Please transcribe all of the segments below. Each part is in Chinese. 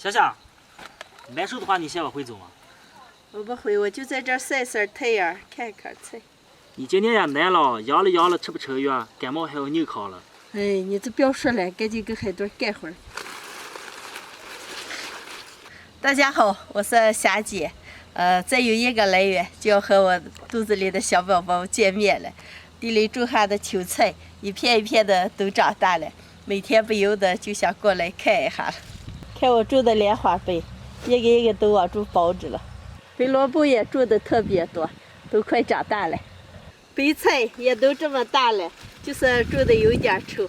小香，买手的话你下班会走吗？我不会，我就在这儿晒晒太阳，看看菜。你今年也难了，养了吃不吃药，感冒还要硬扛了。哎，你这不要说了，赶紧跟海豚干会儿。大家好，我是霞姐。再有1个来月就要和我肚子里的小宝宝见面了。地里种下的秋菜，一片一片的都长大了，每天不由得就想过来看一下了。看我种的莲花白，一个一个都往住包着了。白萝卜也种的特别多，都快长大了。白菜也都这么大了，就是种的有点丑。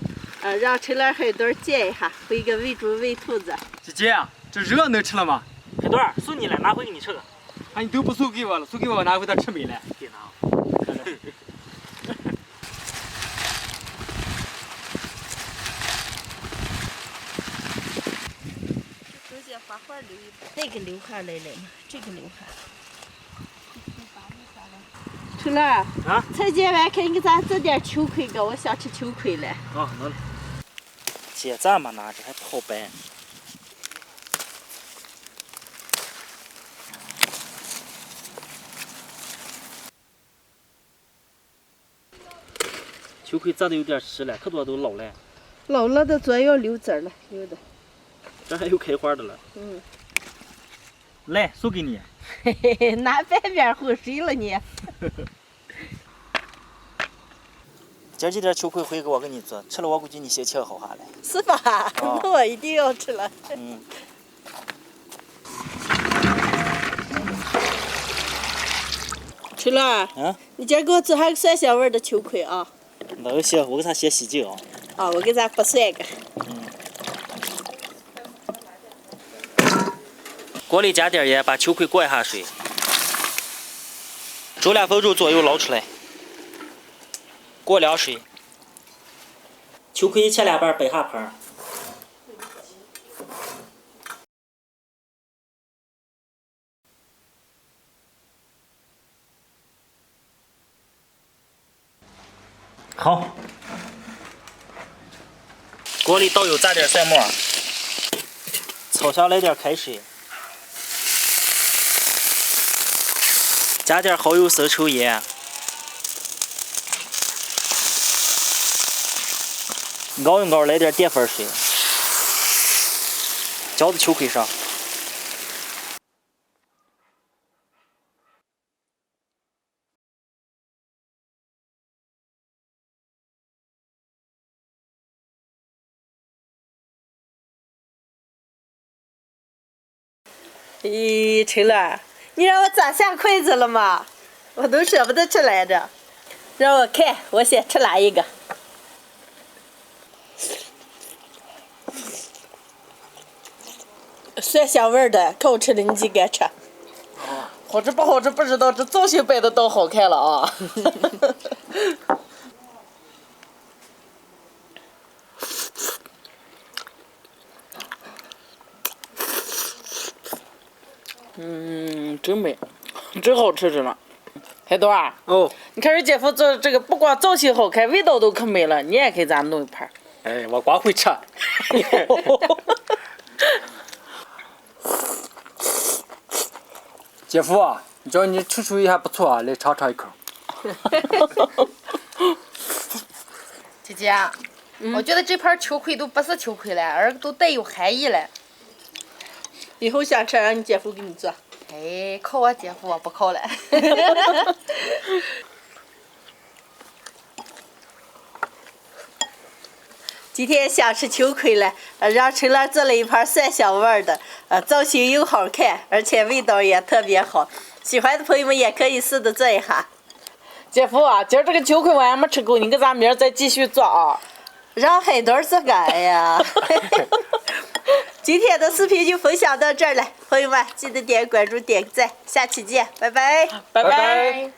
让陈老海豚见一下，回个喂猪喂兔子。姐姐，这肉能吃了吗？海豚，送你了，拿回给你吃个。啊，你都不送给我了，送给我拿回它吃没了。别拿。中间花花留一把，那个留下来了嘛，这个留下。春兰啊，菜剪完，看你给咱做点秋葵给我想吃秋葵了。啊，能了。姐这么拿着还不好掰。秋葵长得有点实了，可多都老了。老了的左要留籽儿了，有的。这还有开花的了。嗯。来，送给你。嘿嘿嘿，拿半边哄谁了你？今儿这点秋葵回给我给你做，吃了我估计你心情好下来。是吧？那我一定要吃了。嗯。春兰，你今儿给我做下个蒜香味的秋葵啊。那行，我给他写喜酒啊。啊，我给咱剥蒜个。锅里加点盐，把秋葵过一下水，煮2分钟左右捞出来，过凉水。秋葵切2半，摆下盘。好，锅里倒油，炸点蒜末，炒香来点开水。加点蚝油、生抽、盐，熬一熬，来点淀粉水，浇在秋葵上。咦，陈兰，你让我咋下筷子了吗？我都舍不得吃来着。让我看，我先吃哪一个？蒜香味的，可好吃的，你几个吃？好吃不好吃不知道，这造型摆的倒好看了啊！真美，真好吃着呢。海豚儿，你看人姐夫做这个，不光造型好看，味道都可美了。你也给咱弄一盘。哎，我光会吃。姐夫啊，你叫你厨艺还不错啊，来尝尝一口。姐姐，我觉得这盘秋葵都不是秋葵了，而都带有含义了。以后想吃，让你姐夫给你做。哎，靠我姐夫，我不靠了。今天想吃秋葵了，让陈兰做了一盘蒜香味的，造型又好看，而且味道也特别好。喜欢的朋友们也可以试着做一下。姐夫啊，今儿这个秋葵我还没吃够，你给咱明儿再继续做啊。让海豚做干呀。今天的视频就分享到这儿了，朋友们记得点关注、点个赞，下期见，拜拜，拜拜。